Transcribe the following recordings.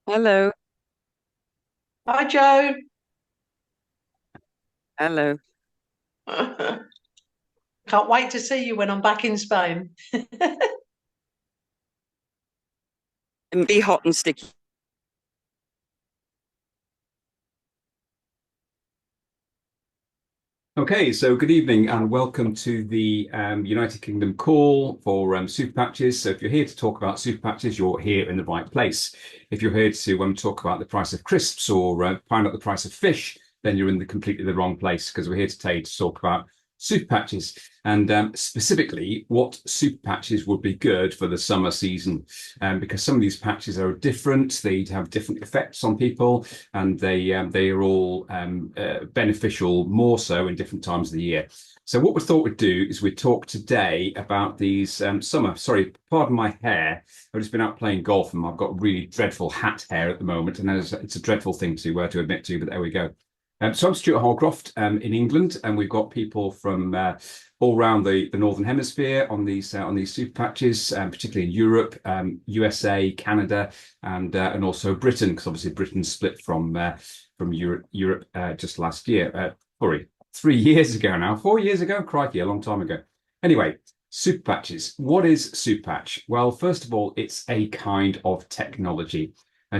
Hello, Hi, Joe. hello. Can't wait to see you when I'm back in Spain. And be hot and sticky. Okay, so good evening and welcome to the United Kingdom call for super patches. So if you're here to talk about super patches, you're here in the right place. If you're here to talk about the price of crisps or find out the price of fish, then you're in completely the wrong place because we're here today to talk about super patches and specifically what super patches would be good for the summer season. Because some of these patches are different, they have different effects on people, and they are all beneficial more so in different times of the year. So what we thought we'd do is we'd talk today about these summer. Sorry, pardon my hair. I've just been out playing golf and I've got really dreadful hat hair at the moment, and it's a dreadful thing to admit to, but there we go. So I'm Stuart Holcroft in England, and we've got people from all around the Northern Hemisphere on these super patches, particularly in Europe, USA, Canada, and also Britain, because obviously Britain split from Europe just last year. Sorry, 3 years ago now, 4 years ago, crikey, a long time ago. Anyway, super patches. What is super patch? Well, first of all, it's a kind of technology.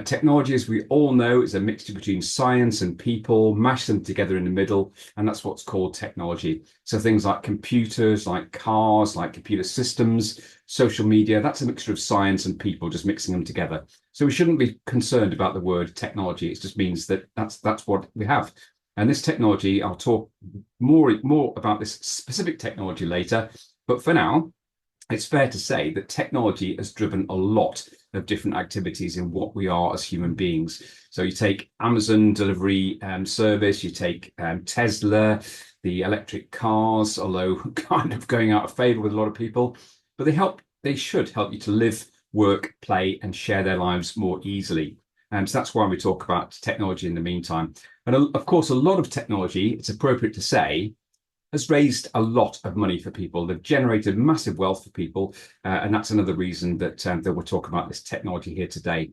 Technology, as we all know, is a mixture between science and people, mash them together in the middle, and that's what's called technology. So things like computers, like cars, like computer systems, social media, that's a mixture of science and people, just mixing them together. So we shouldn't be concerned about the word technology. It just means that that's what we have. And this technology, I'll talk more about this specific technology later. But for now, it's fair to say that technology has driven a lot of different activities in what we are as human beings. So you take Amazon delivery service, you take Tesla, the electric cars, although kind of going out of favor with a lot of people, but they should help you to live, work, play, and share their lives more easily. And so that's why we talk about technology in the meantime. And of course, a lot of technology, it's appropriate to say, has raised a lot of money for people. They've generated massive wealth for people, and that's another reason that we're talking about this technology here today.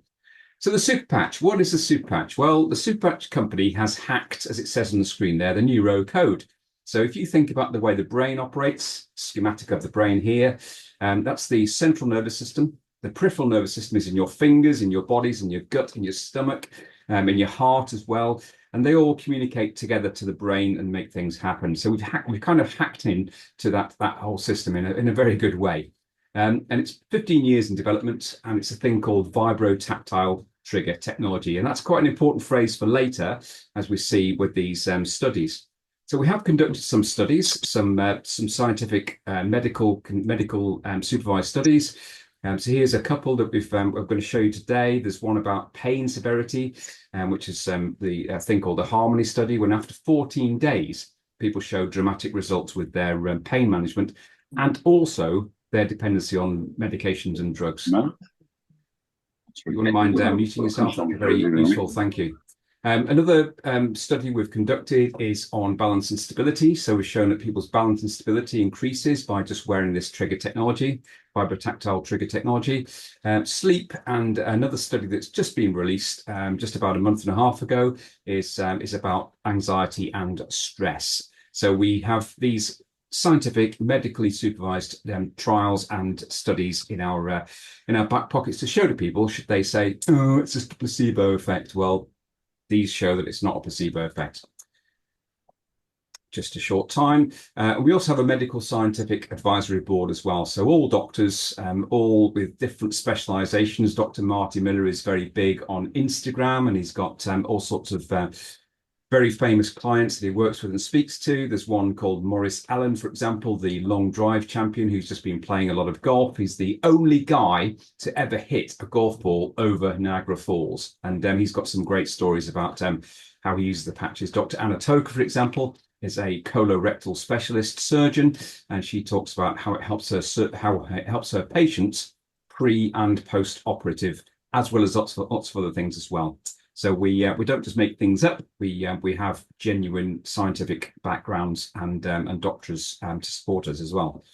So the super patch, what is the super patch? Well, the super patch company has hacked, as it says on the screen there, the neuro code. So if you think about the way the brain operates, schematic of the brain here, that's the central nervous system. The peripheral nervous system is in your fingers, in your bodies, in your gut, in your stomach, in your heart as well, and they all communicate together to the brain and make things happen. So we've kind of hacked in to that whole system in a very good way. And it's 15 years in development, and it's a thing called vibrotactile trigger technology. And that's quite an important phrase for later, as we see with these studies. So we have conducted some studies, some scientific medical supervised studies. So here's a couple that we're going to show you today. There's one about pain severity, which is the thing called the Harmony study, when after 14 days, people show dramatic results with their pain management and also their dependency on medications and drugs. No? You wouldn't mind muting yourself? Very useful, thank you. Another study we've conducted is on balance and stability. So we've shown that people's balance and stability increases by just wearing this trigger technology, vibrotactile trigger technology. Sleep, and another study that's just been released just about a month and a half ago is about anxiety and stress. So we have these scientific, medically supervised trials and studies in our back pockets to show to people, should they say, oh, it's just a placebo effect. Well, these show that it's not a placebo effect. Just a short time. We also have a medical scientific advisory board as well. So all doctors, all with different specializations. Dr. Marty Miller is very big on Instagram, and he's got all sorts of very famous clients that he works with and speaks to. There's one called Maurice Allen, for example, the long drive champion, who's just been playing a lot of golf. He's the only guy to ever hit a golf ball over Niagara Falls. And he's got some great stories about how he uses the patches. Dr. Anna Toker, for example, is a colorectal specialist surgeon, and she talks about how it helps her patients pre and post operative, as well as lots of other things as well. So we don't just make things up. We have genuine scientific backgrounds and doctors to support us as well.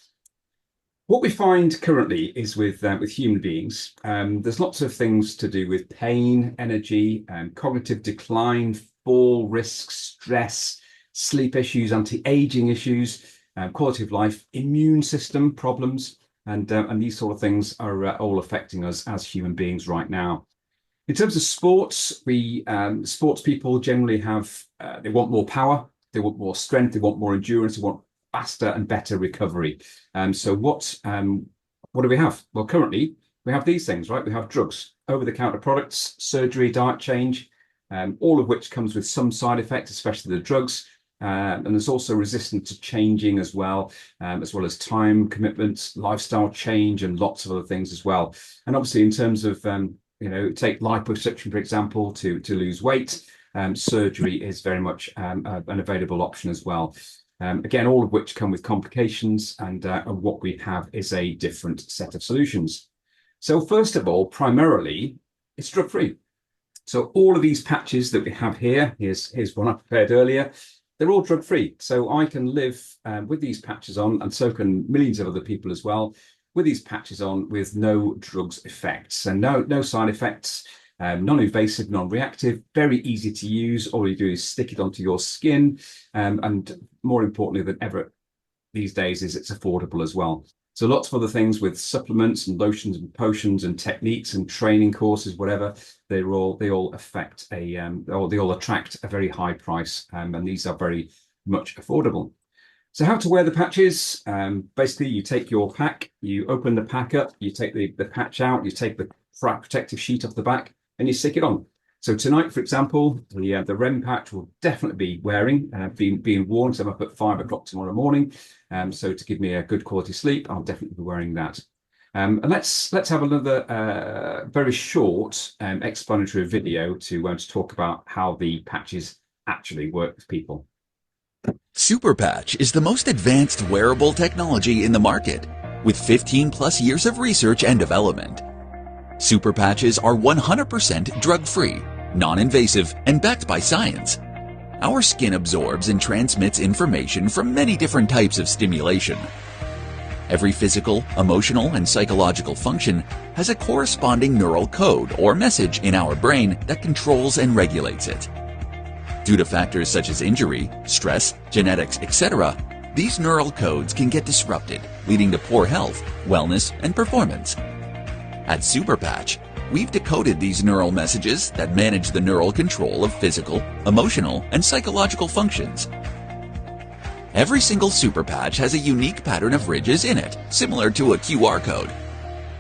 What we find currently is with human beings, there's lots of things to do with pain, energy, cognitive decline, fall risks, stress, sleep issues, anti-aging issues, quality of life, immune system problems, and these sort of things are all affecting us as human beings right now. In terms of sports, sports people generally have they want more power, they want more strength, they want more endurance, they want faster and better recovery. So what do we have? Well, currently we have these things, right? We have drugs, over-the-counter products, surgery, diet change, all of which comes with some side effects, especially the drugs. And there's also resistance to changing as well as time commitments, lifestyle change, and lots of other things as well. And obviously, in terms of take liposuction, for example, to lose weight, surgery is very much an available option as well. Again, all of which come with complications, and what we have is a different set of solutions. So first of all, primarily, it's drug-free. So all of these patches that we have here, here's one I prepared earlier, they're all drug-free. So I can live with these patches on, and so can millions of other people as well, with these patches on with no drugs effects and no side effects. Non-invasive, non-reactive, very easy to use. All you do is stick it onto your skin, and more importantly than ever these days is it's affordable as well. So lots of other things with supplements and lotions and potions and techniques and training courses, whatever, they all attract a very high price, and these are very much affordable. So how to wear the patches? Basically, you take your pack, you open the pack up, you take the patch out, you take the protective sheet off the back, and you stick it on. So tonight, for example, the REM patch will definitely be being worn. So I'm up at 5 o'clock tomorrow morning. So to give me a good quality sleep, I'll definitely be wearing that. And let's have another very short explanatory video to talk about how the patches actually work with people. Super Patch is the most advanced wearable technology in the market, with 15 plus years of research and development. Super Patches are 100% drug-free, non-invasive, and backed by science. Our skin absorbs and transmits information from many different types of stimulation. Every physical, emotional, and psychological function has a corresponding neural code or message in our brain that controls and regulates it. Due to factors such as injury, stress, genetics, etc., these neural codes can get disrupted, leading to poor health, wellness, and performance. At Super Patch, we've decoded these neural messages that manage the neural control of physical, emotional, and psychological functions. Every single Super Patch has a unique pattern of ridges in it, similar to a QR code.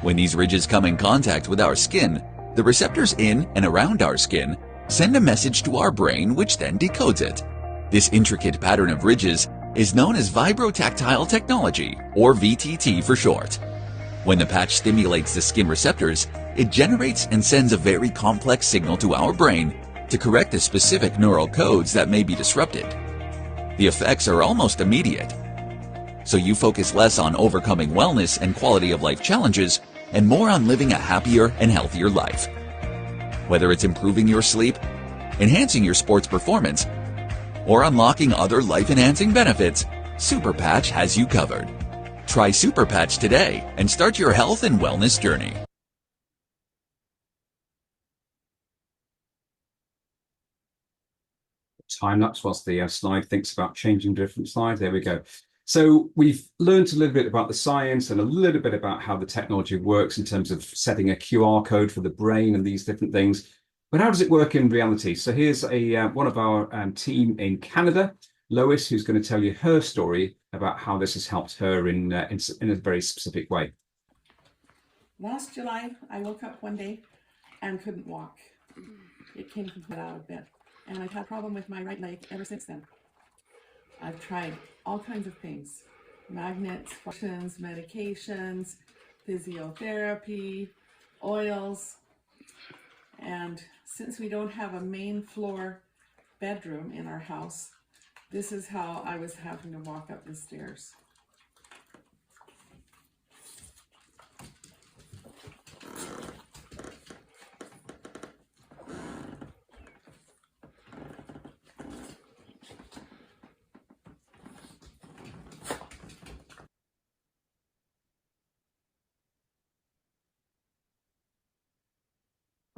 When these ridges come in contact with our skin, the receptors in and around our skin send a message to our brain, which then decodes it. This intricate pattern of ridges is known as vibrotactile technology, or VTT for short. When the patch stimulates the skin receptors, it generates and sends a very complex signal to our brain to correct the specific neural codes that may be disrupted. The effects are almost immediate. So you focus less on overcoming wellness and quality of life challenges and more on living a happier and healthier life. Whether it's improving your sleep, enhancing your sports performance, or unlocking other life-enhancing benefits, Super Patch has you covered. Try Super Patch today and start your health and wellness journey. Time lapse whilst the slide thinks about changing different slides. There we go. So we've learned a little bit about the science and a little bit about how the technology works in terms of setting a QR code for the brain and these different things. But how does it work in reality? So here's one of our team in Canada, Lois, who's going to tell you her story about how this has helped her in a very specific way. Last July, I woke up one day and couldn't walk. It came from out of bed. And I've had a problem with my right leg ever since then. I've tried all kinds of things. Magnets, potions, medications, physiotherapy, oils. And since we don't have a main floor bedroom in our house, this is how I was having to walk up the stairs.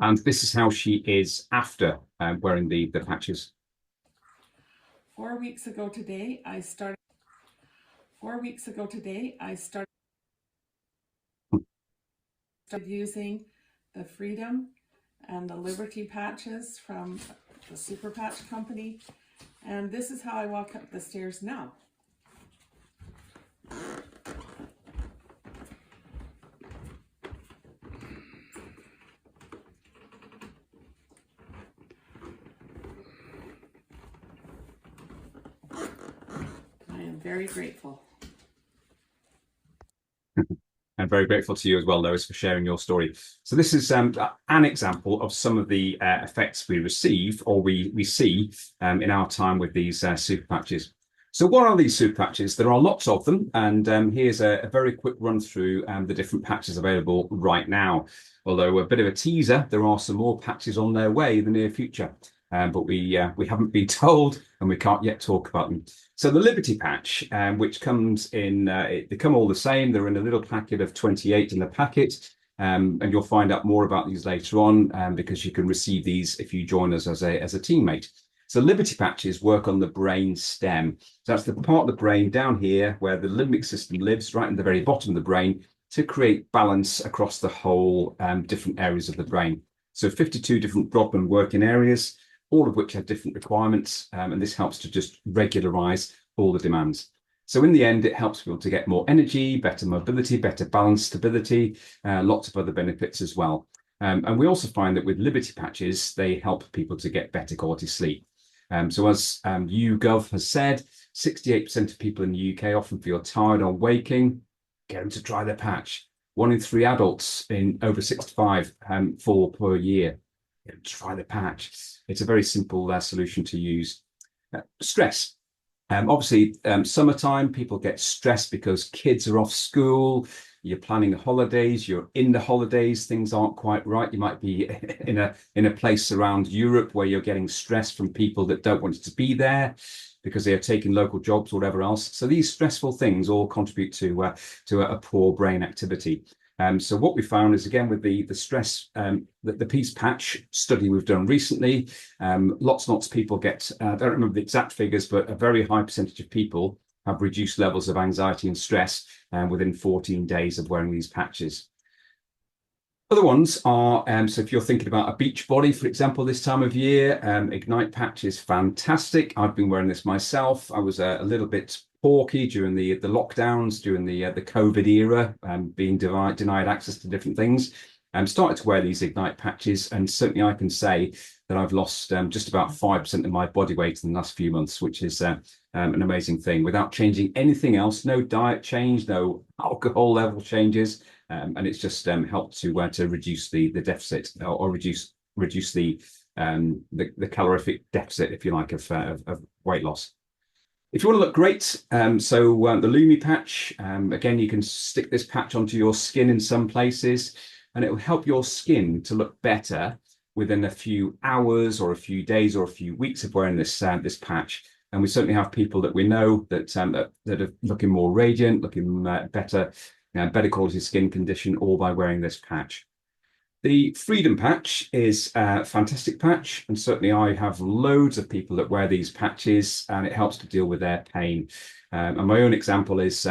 And this is how she is after wearing the patches. 4 weeks ago today, I started. 4 weeks ago today, I started using the Freedom and the Liberty patches from the Super Patch Company. And this is how I walk up the stairs now. I am very grateful. I'm very grateful to you as well, Lois, for sharing your story. So this is an example of some of the effects we receive or we see in our time with these super patches. So what are these super patches? There are lots of them, and here's a very quick run through the different patches available right now. Although a bit of a teaser, there are some more patches on their way in the near future. But we haven't been told, and we can't yet talk about them. So the Liberty patch, which comes in, they come all the same. They're in a little packet of 28 in the packet, and you'll find out more about these later on because you can receive these if you join us as a teammate. So Liberty patches work on the brain stem. So that's the part of the brain down here where the limbic system lives, right in the very bottom of the brain, to create balance across the whole different areas of the brain. So 52 different Brodmann working areas, all of which have different requirements, and this helps to just regularize all the demands. So in the end, it helps people to get more energy, better mobility, better balance, stability, lots of other benefits as well. And we also find that with Liberty patches, they help people to get better quality sleep. So as YouGov has said, 68% of people in the UK often feel tired on waking. Get them to try the patch. 1 in 3 adults in over 65 fall per year. Try the patch. It's a very simple solution to use. Stress. Obviously, summertime, people get stressed because kids are off school. You're planning the holidays. You're in the holidays. Things aren't quite right. You might be in a place around Europe where you're getting stress from people that don't want you to be there because they are taking local jobs or whatever else. So these stressful things all contribute to a poor brain activity. So what we found is, again, with the stress, the Peace Patch study we've done recently, lots and lots of people get, I don't remember the exact figures, but a very high percentage of people have reduced levels of anxiety and stress within 14 days of wearing these patches. Other ones are, so if you're thinking about a beach body, for example, this time of year, Ignite patch is fantastic. I've been wearing this myself. I was a little bit porky during the lockdowns, during the COVID era, being denied access to different things. Started to wear these Ignite patches, and certainly I can say that I've lost just about 5% of my body weight in the last few months, which is an amazing thing, without changing anything else. No diet change, no alcohol level changes, and it's just helped to reduce the deficit or reduce the calorific deficit, if you like, of weight loss. If you want to look great, so the Lumi patch, again, you can stick this patch onto your skin in some places, and it will help your skin to look better within a few hours or a few days or a few weeks of wearing this patch. And we certainly have people that we know that are looking more radiant, looking better, better quality skin condition, all by wearing this patch. The Freedom patch is a fantastic patch, and certainly I have loads of people that wear these patches, and it helps to deal with their pain. And my own example is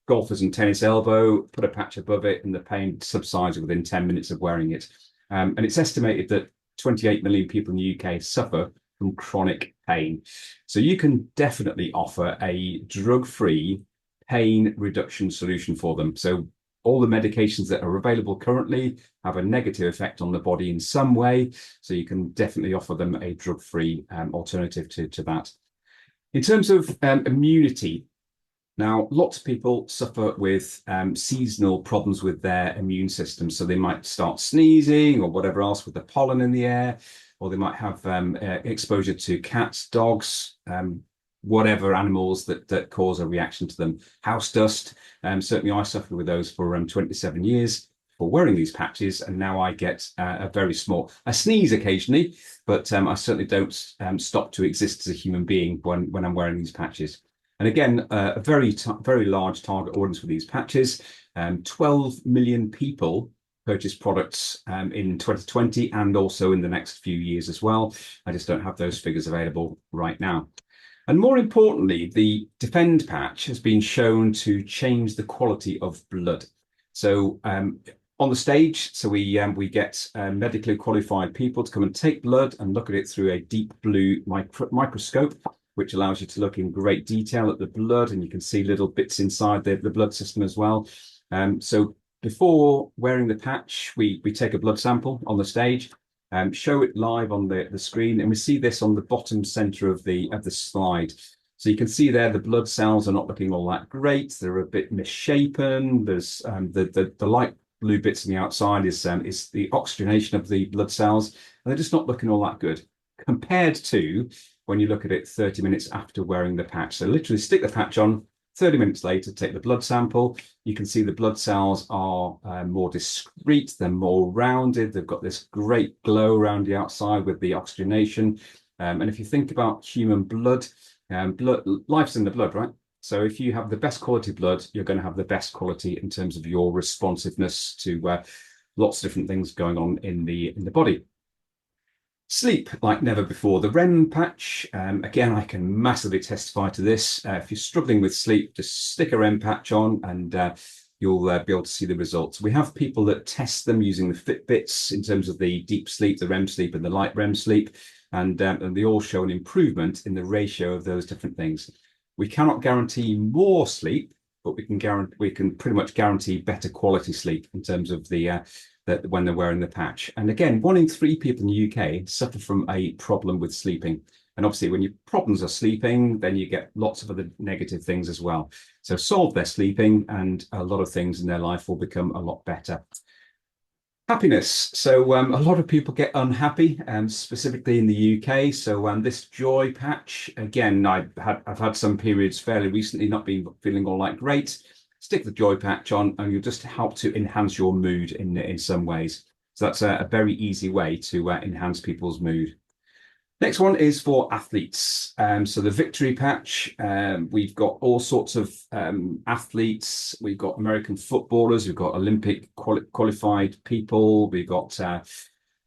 golfers and tennis elbow, put a patch above it, and the pain subsides within 10 minutes of wearing it. And it's estimated that 28 million people in the UK suffer from chronic pain. So you can definitely offer a drug-free pain reduction solution for them. So all the medications that are available currently have a negative effect on the body in some way. So you can definitely offer them a drug-free alternative to that. In terms of immunity, now, lots of people suffer with seasonal problems with their immune system. So they might start sneezing or whatever else with the pollen in the air, or they might have exposure to cats, dogs, whatever animals that cause a reaction to them. House dust. Certainly I suffered with those for 27 years for wearing these patches, and now I get a sneeze occasionally, but I certainly don't stop to exist as a human being when I'm wearing these patches. And again, a very large target audience for these patches. 12 million people purchased products in 2020 and also in the next few years as well. I just don't have those figures available right now. And more importantly, the Defend patch has been shown to change the quality of blood. So on the stage, so we get medically qualified people to come and take blood and look at it through a deep blue microscope, which allows you to look in great detail at the blood, and you can see little bits inside the blood system as well. So before wearing the patch, we take a blood sample on the stage, show it live on the screen, and we see this on the bottom center of the slide. So you can see there the blood cells are not looking all that great. They're a bit misshapen. There's the light blue bits on the outside is the oxygenation of the blood cells, and they're just not looking all that good compared to when you look at it 30 minutes after wearing the patch. So literally stick the patch on, 30 minutes later, take the blood sample. You can see the blood cells are more discrete, they're more rounded, they've got this great glow around the outside with the oxygenation. And if you think about human blood, life's in the blood, right? So if you have the best quality blood, you're going to have the best quality in terms of your responsiveness to lots of different things going on in the body. Sleep like never before. The REM patch, again, I can massively testify to this. If you're struggling with sleep, just stick a REM patch on and you'll be able to see the results. We have people that test them using the Fitbits in terms of the deep sleep, the REM sleep and the light REM sleep, and they all show an improvement in the ratio of those different things. We cannot guarantee more sleep, but we can pretty much guarantee better quality sleep in terms of when they're wearing the patch. And again, 1 in 3 people in the UK suffer from a problem with sleeping. And obviously when your problems are sleeping, then you get lots of other negative things as well. So solve their sleeping and a lot of things in their life will become a lot better. Happiness. So a lot of people get unhappy, specifically in the UK. So this joy patch, again, I've had some periods fairly recently not feeling all that great. Stick the joy patch on and you'll just help to enhance your mood in some ways. So that's a very easy way to enhance people's mood. Next one is for athletes. So the Victory patch, we've got all sorts of athletes. We've got American footballers, we've got Olympic qualified people, we've got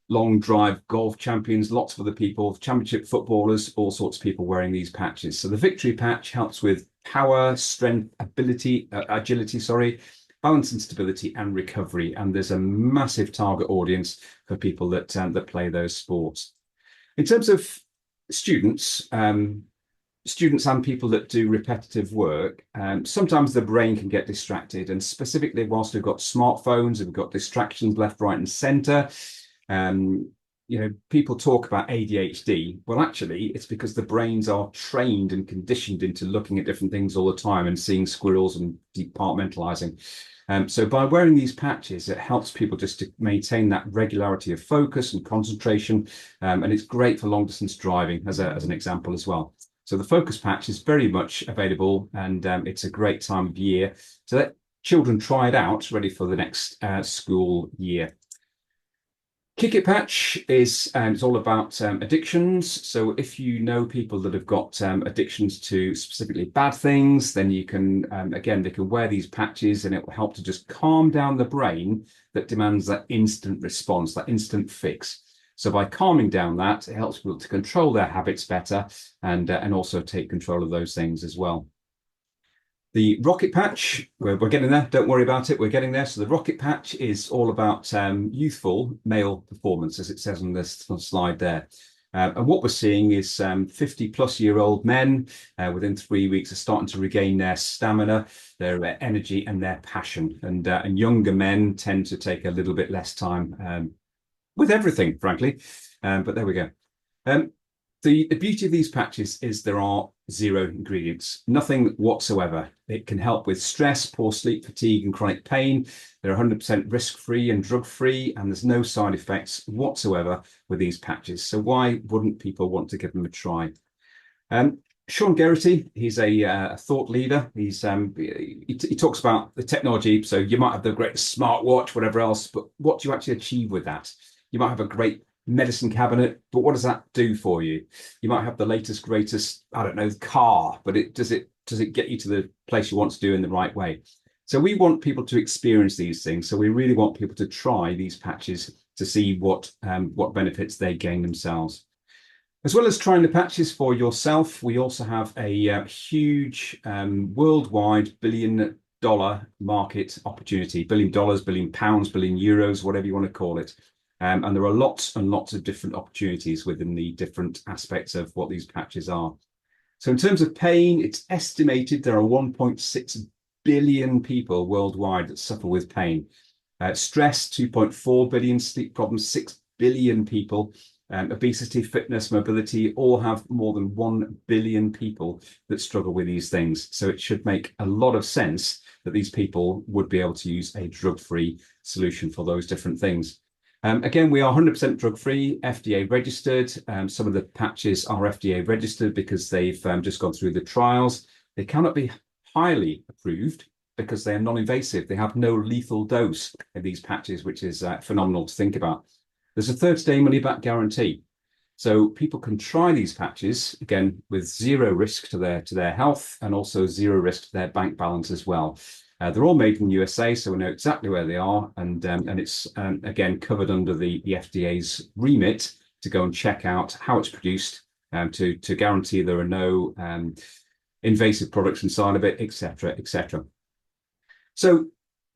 long drive golf champions, lots of other people, championship footballers, all sorts of people wearing these patches. So the Victory patch helps with power, strength, agility, balance and stability and recovery. And there's a massive target audience for people that play those sports. In terms of students and people that do repetitive work, sometimes the brain can get distracted, and specifically whilst we've got smartphones and we've got distractions left, right and centre, people talk about ADHD. Well, actually, it's because the brains are trained and conditioned into looking at different things all the time and seeing squirrels and departmentalising. So by wearing these patches, it helps people just to maintain that regularity of focus and concentration. And it's great for long distance driving as an example as well. So the focus patch is very much available, and it's a great time of year to let children try it out, ready for the next school year. Kick It patch is it's all about addictions. So if you know people that have got addictions to specifically bad things, then you can again, they can wear these patches and it will help to just calm down the brain that demands that instant response, that instant fix. So by calming down that, it helps people to control their habits better and also take control of those things as well. The Rocket patch, we're getting there. Don't worry about it. We're getting there. So the Rocket patch is all about youthful male performance, as it says on this slide there. And what we're seeing is 50-plus-year-old men within 3 weeks are starting to regain their stamina, their energy and their passion. And younger men tend to take a little bit less time with everything, frankly. But there we go. The beauty of these patches is there are 0 ingredients, nothing whatsoever. It can help with stress, poor sleep, fatigue and chronic pain. They're 100% risk-free and drug-free, and there's no side effects whatsoever with these patches. So why wouldn't people want to give them a try? Sean Geraghty, he's a thought leader. He talks about the technology. So you might have the great smartwatch, whatever else, but what do you actually achieve with that? You might have a great medicine cabinet, but what does that do for you? You might have the latest, greatest, I don't know, car, but does it get you to the place you want to do in the right way? So we want people to experience these things. So we really want people to try these patches to see what benefits they gain themselves. As well as trying the patches for yourself, we also have a huge worldwide $1 billion market opportunity, $1 billion, £1 billion, £1 billion, whatever you want to call it. And there are lots and lots of different opportunities within the different aspects of what these patches are. So in terms of pain, it's estimated there are 1.6 billion people worldwide that suffer with pain. Stress, 2.4 billion, sleep problems, 6 billion people. Obesity, fitness, mobility, all have more than 1 billion people that struggle with these things. So it should make a lot of sense that these people would be able to use a drug-free solution for those different things. Again, we are 100% drug-free, FDA registered. Some of the patches are FDA registered because they've just gone through the trials. They cannot be highly approved because they are non-invasive. They have no lethal dose of these patches, which is phenomenal to think about. There's a 30-day money-back guarantee. So people can try these patches, again, with zero risk to their health and also zero risk to their bank balance as well. They're all made in the USA, so we know exactly where they are. And it's, again, covered under the FDA's remit to go and check out how it's produced, to guarantee there are no invasive products inside of it, etc., etc. So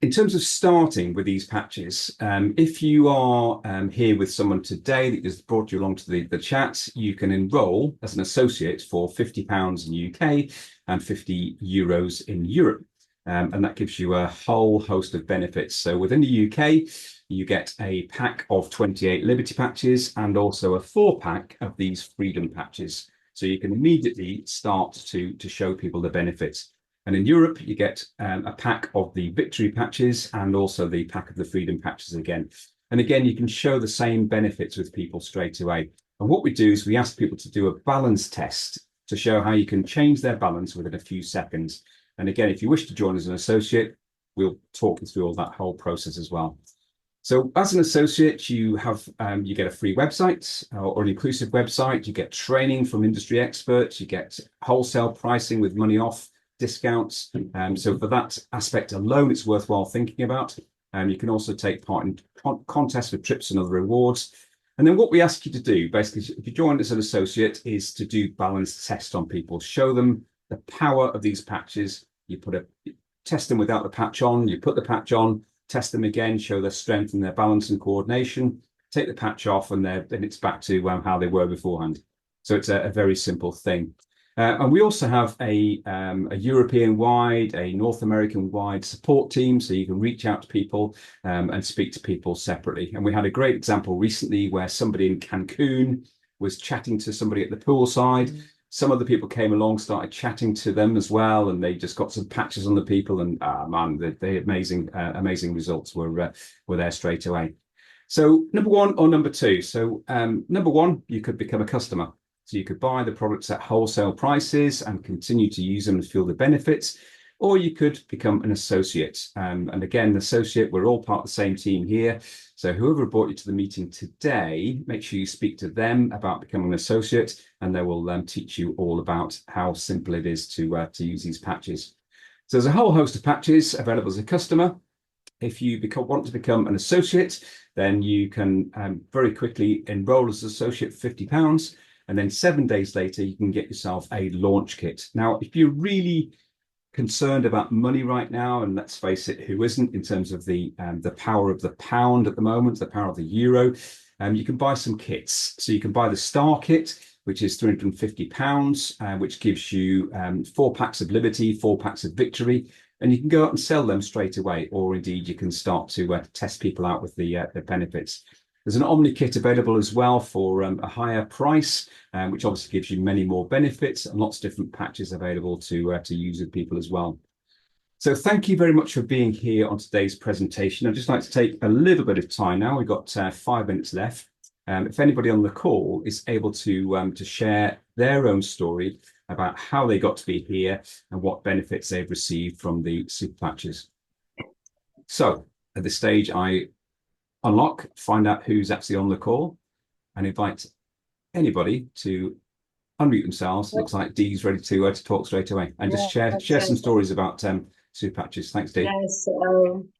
in terms of starting with these patches, if you are here with someone today that has brought you along to the chat, you can enroll as an associate for £50 in UK and €50 in Europe. And that gives you a whole host of benefits. So within the UK, you get a pack of 28 Liberty patches and also a 4-pack of these Freedom patches. So you can immediately start to show people the benefits. And in Europe, you get a pack of the Victory patches and also the pack of the Freedom patches again. And again, you can show the same benefits with people straight away. And what we do is we ask people to do a balance test to show how you can change their balance within a few seconds. And again, if you wish to join as an associate, we'll talk you through all that whole process as well. So as an associate, you have you get a free website or an inclusive website. You get training from industry experts. You get wholesale pricing with money off discounts. So for that aspect alone, it's worthwhile thinking about. You can also take part in contests with trips and other rewards. And then what we ask you to do, basically, if you join as an associate, is to do balance tests on people. Show them the power of these patches. You test them without the patch on. You put the patch on, test them again, show their strength and their balance and coordination. Take the patch off, and then it's back to how they were beforehand. So it's a very simple thing. And we also have a European-wide, a North American-wide support team, so you can reach out to people and speak to people separately. And we had a great example recently where somebody in Cancun was chatting to somebody at the poolside. Some other people came along, started chatting to them as well, and they just got some patches on the people, and man, the amazing results were there straight away. So number one or number two. So number one, you could become a customer. So you could buy the products at wholesale prices and continue to use them and feel the benefits, or you could become an associate. And again, an associate, we're all part of the same team here. So whoever brought you to the meeting today, make sure you speak to them about becoming an associate, and they will teach you all about how simple it is to use these patches. So there's a whole host of patches available as a customer. If you want to become an associate, then you can very quickly enroll as an associate for £50. And then 7 days later, you can get yourself a launch kit. Now, if you're really concerned about money right now, and let's face it, who isn't, in terms of the power of the pound at the moment, the power of the euro, you can buy some kits. So you can buy the Star Kit, which is £350, which gives you 4 packs of Liberty, 4 packs of Victory, and you can go out and sell them straight away, or indeed you can start to test people out with the benefits. There's an Omni kit available as well for a higher price, which obviously gives you many more benefits and lots of different patches available to use with people as well. So thank you very much for being here on today's presentation. I'd just like to take a little bit of time now. We've got 5 minutes left. If anybody on the call is able to share their own story about how they got to be here and what benefits they've received from the super patches. So at this stage, I unlock, find out who's actually on the call, and invite anybody to unmute themselves. Looks like Dee's ready to talk straight away, and just share some stories about Super Patches. Thanks, Dee. Yes,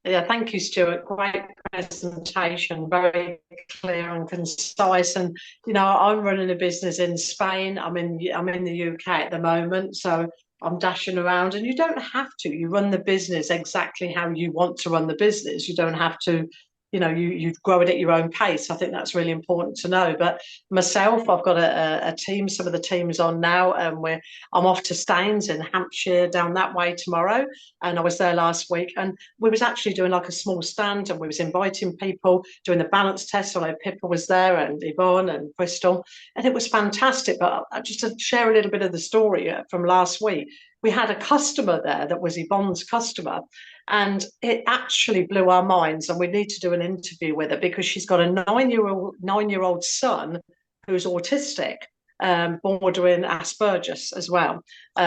yeah, thank you, Stuart. Great presentation, very clear and concise. And I'm running a business in Spain. I'm in the UK at the moment, so I'm dashing around. And you don't have to. You run the business exactly how you want to run the business. You don't have to. You grow it at your own pace. I think that's really important to know. But myself, I've got a team. Some of the teams on now, and I'm off to Staines in Hampshire down that way tomorrow. And I was there last week, and we was actually doing like a small stand, and we was inviting people, doing the balance test. So Pippa was there, and Yvonne and Bristol, and it was fantastic. But just to share a little bit of the story from last week, we had a customer there that was Yvonne's customer, and it actually blew our minds. And we need to do an interview with her because she's got a nine-year-old son who's autistic, bordering Asperger's as well,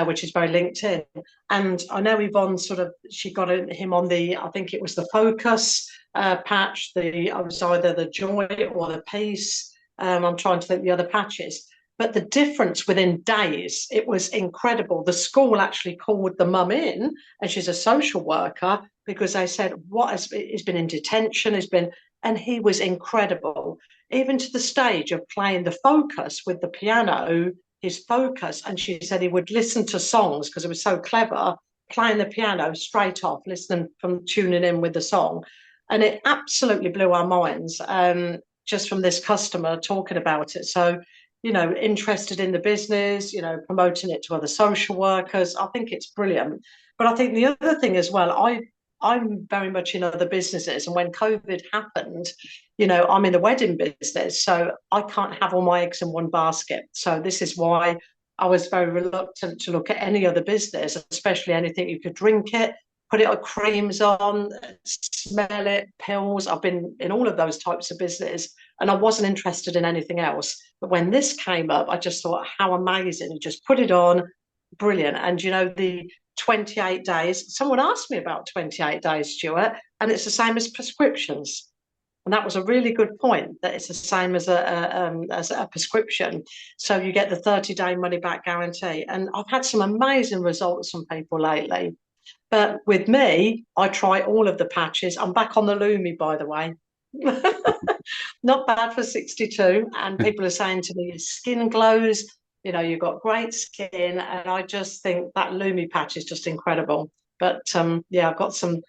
which is very linked in. And I know Yvonne she got him on I think it was the Focus patch. It was either the Joy or the Peace. I'm trying to think the other patches. But the difference within days, it was incredible. The school actually called the mum in, and she's a social worker, because they said, he's been in detention, and he was incredible, even to the stage of playing the Focus with the piano, his Focus. And she said he would listen to songs because it was so clever, playing the piano straight off, listening from tuning in with the song. And it absolutely blew our minds, just from this customer talking about it. So, interested in the business, promoting it to other social workers. I think it's brilliant. But I think the other thing as well, I'm very much in other businesses. And when COVID happened, I'm in the wedding business. So I can't have all my eggs in one basket. So this is why I was very reluctant to look at any other business, especially anything you could drink it, put it on creams on, smell it, pills. I've been in all of those types of business, and I wasn't interested in anything else. But when this came up, I just thought, how amazing. You just put it on, brilliant. And the 28 days, someone asked me about 28 days, Stuart, and it's the same as prescriptions. And that was a really good point, that it's the same as a prescription. So you get the 30-day money-back guarantee. And I've had some amazing results from people lately. But with me, I try all of the patches. I'm back on the Lumi, by the way. Not bad for 62. And people are saying to me, your skin glows, you've got great skin. And I just think that Lumi patch is just incredible. But I've got so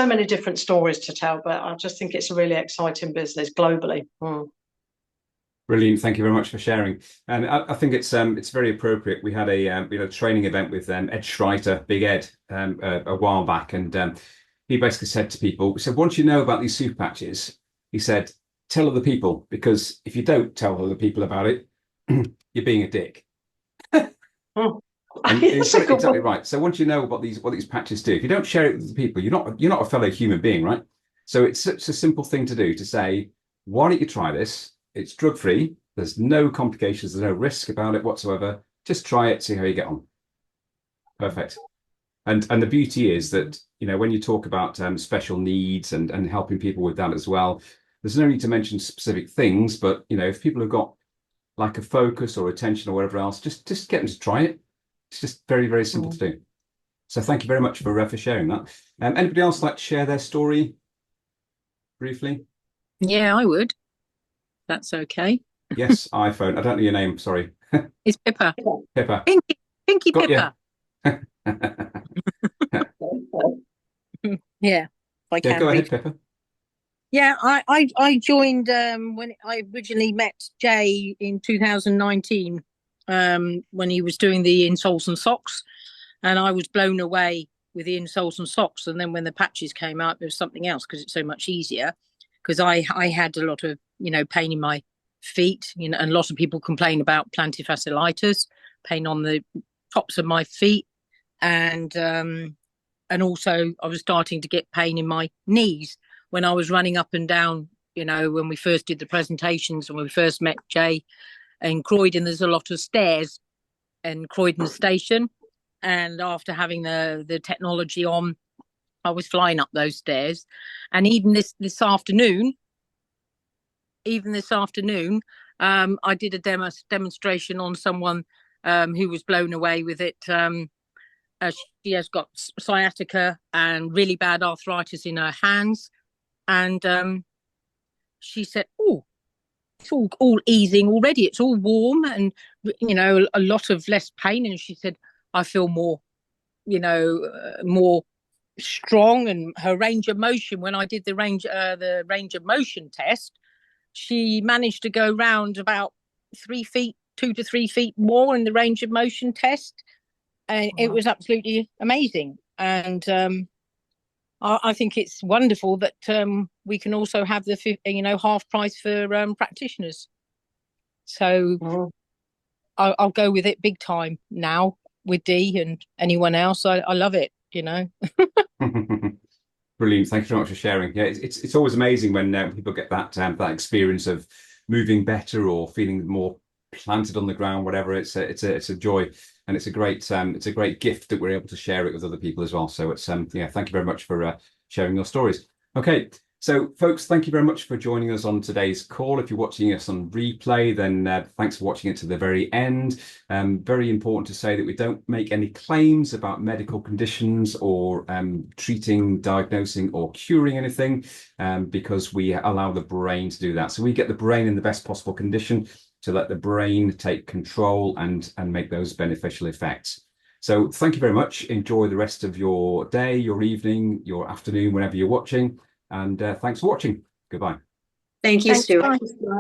many different stories to tell, but I just think it's a really exciting business globally. Brilliant. Thank you very much for sharing. And I think it's very appropriate. We had a training event with Ed Schreiter, Big Ed, a while back, and he basically said to people, once you know about these super patches, he said, tell other people, because if you don't tell other people about it, you're being a dick. And he's got it exactly right. So once you know what these patches do, if you don't share it with the people, you're not a fellow human being, right? So it's such a simple thing to do, to say, why don't you try this? It's drug-free. There's no complications. There's no risk about it whatsoever. Just try it, see how you get on. Perfect. And the beauty is that, when you talk about special needs and helping people with that as well, there's no need to mention specific things, but, if people have got like a focus or attention or whatever else, just get them to try it. It's just very, very simple to do. So thank you very much for sharing that. Anybody else like to share their story briefly? Yeah, I would. That's okay. Yes, iPhone. I don't know your name. Sorry. It's Pippa. Pippa. Pinky Got Pippa. Yeah. Go ahead, Pippa. Yeah, I joined when I originally met Jay in 2019, when he was doing the insoles and socks, and I was blown away with the insoles and socks. And then when the patches came out, there was something else, because it's so much easier. Because I had a lot of pain in my feet, and a lot of people complain about plantar fasciitis, pain on the tops of my feet, and also I was starting to get pain in my knees when I was running up and down. When we first did the presentations and when we first met Jay in Croydon, there's a lot of stairs in Croydon station, and after having the technology on, I was flying up those stairs. And even this afternoon, I did a demonstration on someone who was blown away with it, She has got sciatica and really bad arthritis in her hands. And she said, "Oh, it's all easing already. It's all warm and, you know, a lot of less pain." And she said, "I feel more, you know, more strong." And her range of motion, when I did the range of motion test, she managed to go round about 3 feet, 2 to 3 feet more in the range of motion test. And it was absolutely amazing. And I think it's wonderful that we can also have the, you know, half price for practitioners. So I'll go with it big time now with Dee and anyone else. I love it, you know. Brilliant. Thank you very much for sharing. Yeah, it's always amazing when people get that experience of moving better or feeling more planted on the ground, whatever. It's a joy, and it's a great gift that we're able to share it with other people as well. So it's yeah, thank you very much for sharing your stories. Okay, so folks, thank you very much for joining us on today's call. If you're watching us on replay, then thanks for watching it to the very end. Very important to say that we don't make any claims about medical conditions or treating, diagnosing or curing anything, because we allow the brain to do that. So we get the brain in the best possible condition to let the brain take control and make those beneficial effects. So thank you very much. Enjoy the rest of your day, your evening, your afternoon, whenever you're watching. And thanks for watching. Goodbye. Thank you, Thanks, Stuart. bye.